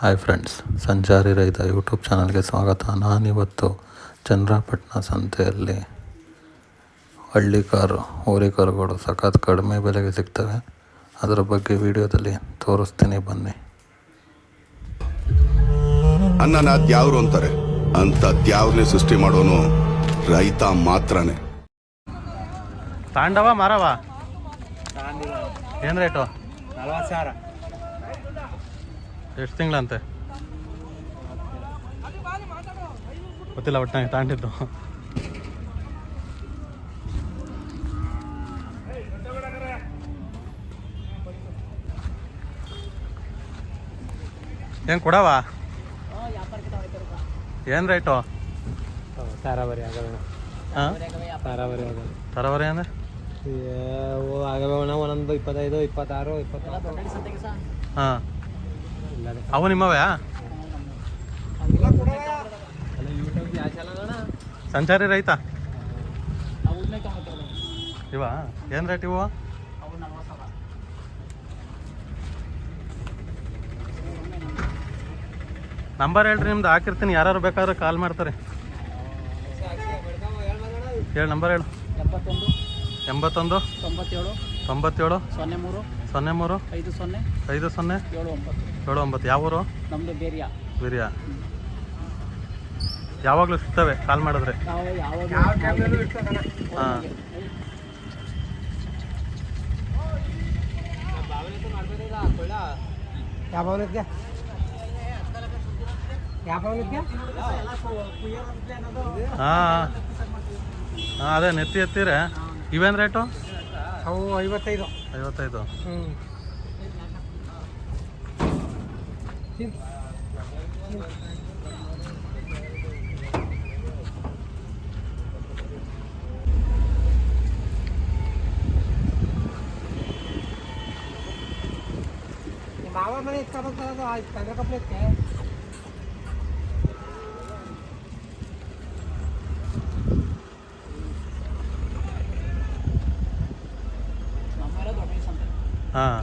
Hi friends, ಸಂಚಾರಿ ರೈತ YouTube ಚಾನಲ್ಗೆ ಸ್ವಾಗತ. ನಾನಿವತ್ತು ಚನ್ನರಾಯಪಟ್ಟಣ ಸಂತೆಯಲ್ಲಿ ಹಳ್ಳಿಕಾರು ಹೋರಿಕರುಗಳು ಸಖತ್ ಕಡಿಮೆ ಬೆಲೆಗೆ ಸಿಗ್ತವೆ. ಅದರ ಬಗ್ಗೆ ವಿಡಿಯೋದಲ್ಲಿ ತೋರಿಸ್ತೀನಿ, ಬನ್ನಿ. ಅನ್ನನ ದ್ಯಾವ್ರು ಅಂತಾರೆ, ಅಂತ ದ್ಯಾವ್ರನ್ನೇ ಸೃಷ್ಟಿ ಮಾಡೋನು ರೈತ ಮಾತ್ರನೇ. ತಾಂಡವ ಮಾರವ ಏನು ರೇಟು? 40,000. ಎಷ್ಟು ತಿಂಗಳಂತೆ ಗೊತ್ತಿಲ್ಲ, ಒಟ್ಟಿನಾಗ ತಾಂಡಿದ್ದು. ಏನು ಕೊಡವ? ಏನು ರೇಟು? ತಾರಾವರಿ ಆಗವೆ. ಹಾಂ, ತಾರಾವರಿ ಆಗವೆ. ತರವರಿ ಅಂದರೆ ಆಗವೆ ಒಂದೊಂದು 25, 26, 24. ಹಾಂ, ಅವು ನಿಮ್ಮವೇ? ಸಂಚಾರಿ ರೈತ ಇವ ಏನು ರೇಟ್ ಇವು? ನಂಬರ್ ಹೇಳ್ರಿ ನಿಮ್ದು, ಹಾಕಿರ್ತೀನಿ. ಯಾರು ಬೇಕಾದ್ರೆ ಕಾಲ್ ಮಾಡ್ತಾರೆ. ಹೇಳಿ, ನಂಬರ್ ಹೇಳು. 81 97 03 03 50 79. ಯಾವ ಊರು? ನಮ್ದು ಬೇರಿಯಾ. ಬಿರಿಯಾ. ಯಾವಾಗಲೂ ಸಿಗ್ತವೆ ಕಾಲ್ ಮಾಡಿದ್ರೆ. ಹಾಂ, ಹಾಂ ಹಾಂ, ಅದೇ ನೆತ್ತಿ ಎತ್ತೀರ. ಇವೇನು ರೇಟು? ಅವು 55. 55. ಮಾವ ಮನೆ ಇಟ್ಕೊಬೇಕು, ತಂದ್ರೆ ಕಪ್ಲಕ್ಕೆ ಹಾಂ,